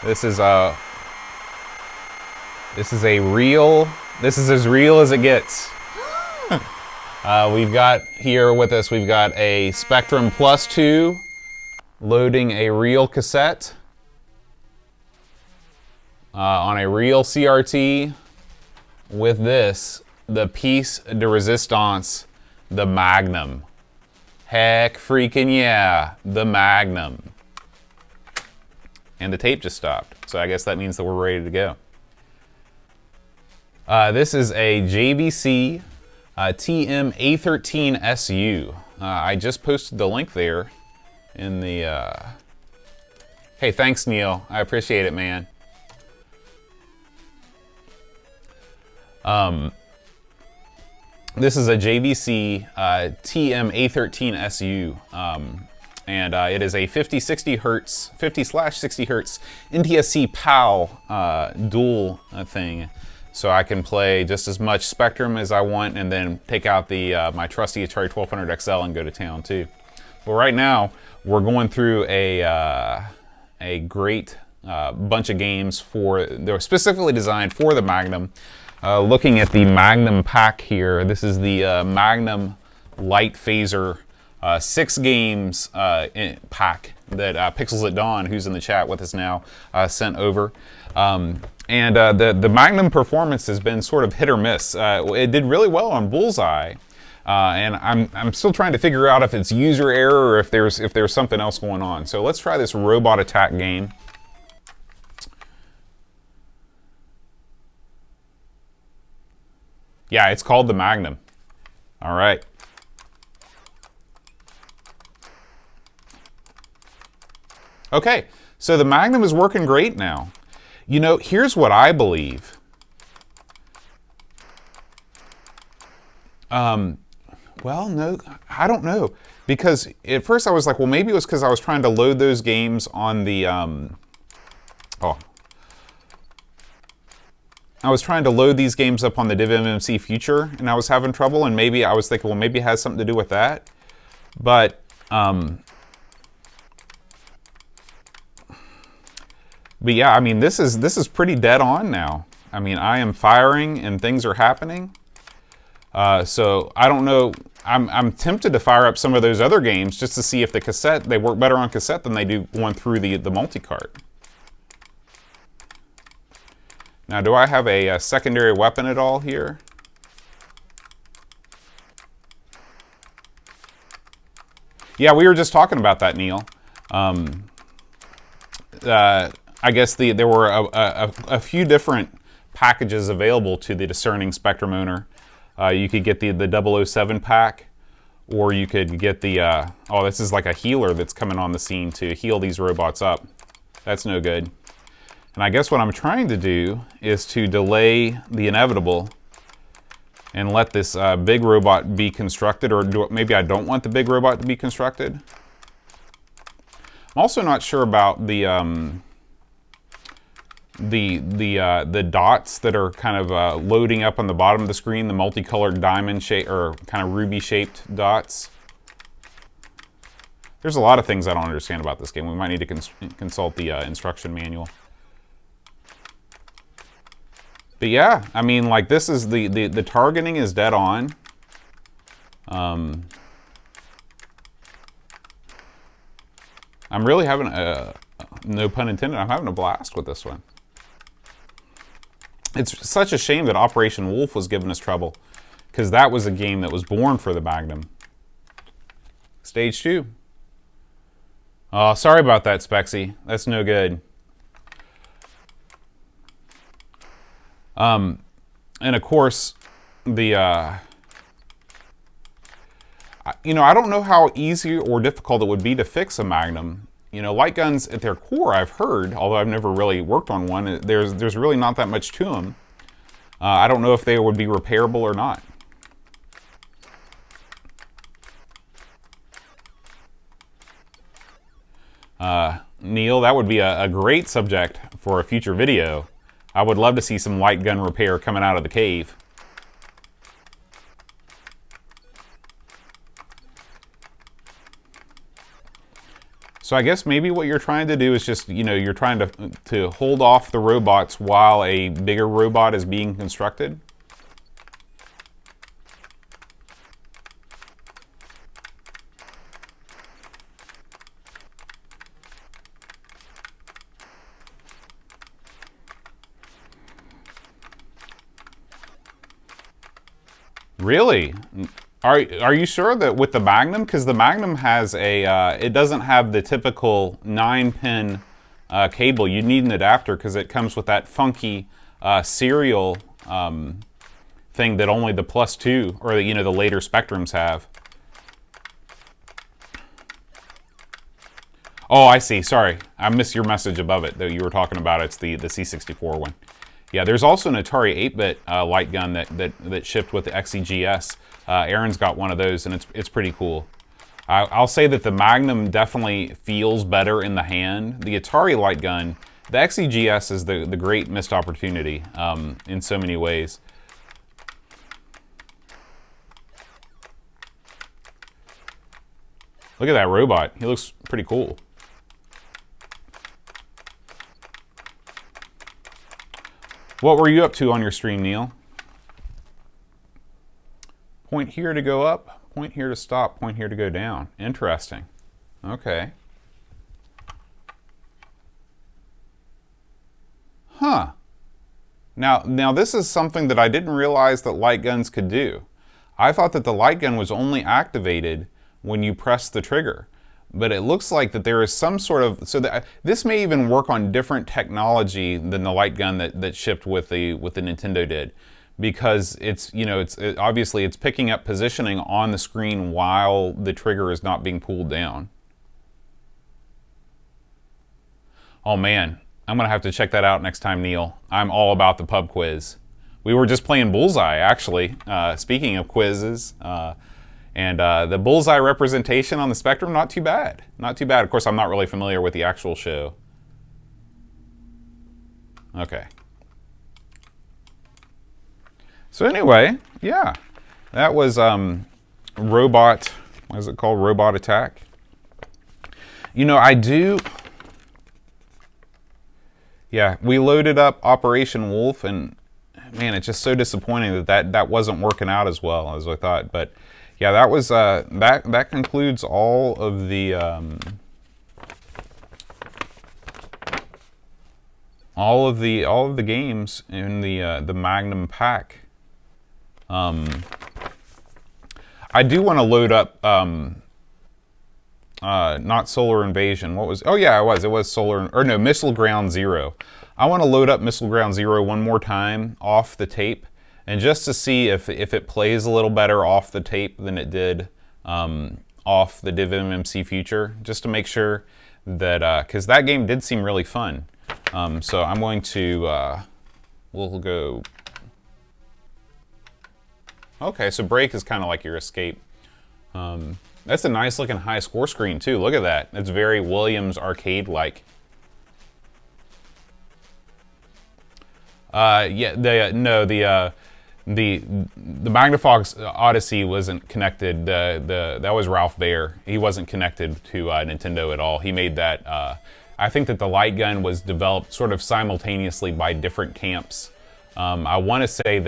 This is as real as it gets. We've got here with us, we've got a Spectrum Plus 2 loading a real cassette on a real CRT with this, the piece de resistance, the Magnum. Heck freaking yeah, the Magnum. And the tape just stopped, so I guess that means that we're ready to go. This is a JVC TM-A13SU. I just posted the link there in the... Hey, thanks, Neil. I appreciate it, man. This is a JVC TM-A13SU. And it is a 50/60 hertz NTSC PAL dual thing. So I can play just as much Spectrum as I want and then take out the my trusty Atari 1200 XL and go to town too. But right now, we're going through a great bunch of games they're specifically designed for the Magnum. Looking at the Magnum pack here, this is the Magnum Light Phaser 6 games pack that Pixels at Dawn, who's in the chat with us now, sent over. And the Magnum performance has been sort of hit or miss. It did really well on Bullseye, and I'm still trying to figure out if it's user error or if there's something else going on. So let's try this robot attack game. Yeah, it's called the Magnum. All right. Okay, so the Magnum is working great now. You know, here's what I believe. Well, no, I don't know. Because at first I was like, well, maybe it was because I was trying to load those games on the, I was trying to load these games up on the DivMMC Future, and I was having trouble, and maybe I was thinking, well, maybe it has something to do with that. But yeah, I mean, this is pretty dead on now. I mean, I am firing and things are happening. So I don't know. I'm tempted to fire up some of those other games just to see if they work better on cassette than they do going through the multi-cart. Now, do I have a secondary weapon at all here? Yeah, we were just talking about that, Neil. I guess there were a few different packages available to the discerning Spectrum owner. You could get the 007 pack, or you could get the... oh, this is like a healer that's coming on the scene to heal these robots up. That's no good. And I guess what I'm trying to do is to delay the inevitable and let this big robot be constructed, or maybe I don't want the big robot to be constructed. I'm also not sure about the dots that are kind of loading up on the bottom of the screen, the multicolored diamond shape or kind of ruby shaped dots. There's a lot of things I don't understand about this game. We might need to consult the instruction manual. But yeah, I mean, like, this is the targeting is dead on. I'm really having no pun intended, I'm having a blast with this one. It's such a shame that Operation Wolf was giving us trouble, because that was a game that was born for the Magnum. Stage 2. Oh, sorry about that, Spexy. That's no good. And of course, you know, I don't know how easy or difficult it would be to fix a Magnum. You know, light guns at their core, I've heard, although I've never really worked on one, there's really not that much to them. I don't know if they would be repairable or not. Neil, that would be a great subject for a future video. I would love to see some light gun repair coming out of the cave. So I guess maybe what you're trying to do is just, you know, you're trying to hold off the robots while a bigger robot is being constructed. Really? Are you sure that with the Magnum? Because the Magnum has a, it doesn't have the typical 9-pin cable. You need an adapter because it comes with that funky serial thing that only the +2 or the, you know, the later Spectrums have. Oh, I see. Sorry, I missed your message above it that you were talking about. It's the C64 one. Yeah, there's also an Atari 8-bit light gun that shipped with the XEGS. Aaron's got one of those, and it's pretty cool. I'll say that the Magnum definitely feels better in the hand. The Atari light gun, the XEGS is the great missed opportunity in so many ways. Look at that robot. He looks pretty cool. What were you up to on your stream, Neil? Point here to go up, point here to stop, point here to go down. Interesting. Okay. Huh. Now this is something that I didn't realize that light guns could do. I thought that the light gun was only activated when you press the trigger. But it looks like that there is some sort of, so that this may even work on different technology than the light gun that shipped with the Nintendo did, because it's, you know, obviously it's picking up positioning on the screen while the trigger is not being pulled down. Oh man, I'm gonna have to check that out next time, Neil. I'm all about the pub quiz. We were just playing Bullseye, actually. Speaking of quizzes. And the Bullseye representation on the Spectrum, not too bad. Not too bad. Of course, I'm not really familiar with the actual show. Okay. So anyway, yeah. That was Robot, what is it called? Robot Attack. You know, I do... Yeah, we loaded up Operation Wolf, and man, it's just so disappointing that wasn't working out as well as I thought. But yeah, that was that concludes all of the games in the Magnum pack. I do want to load up not Solar Invasion. What was? Oh yeah, it was Solar, or no, Missile Ground Zero. I want to load up Missile Ground Zero one more time off the tape, and just to see if it plays a little better off the tape than it did off the Div MMC Future, just to make sure that, because that game did seem really fun. So I'm going to, we'll go, okay, so break is kind of like your escape. That's a nice looking high score screen too, look at that. It's very Williams arcade-like. Yeah, the Magnafox Odyssey wasn't connected. That was Ralph Baer. He wasn't connected to Nintendo at all. He made that. I think that the light gun was developed sort of simultaneously by different camps. I want to say that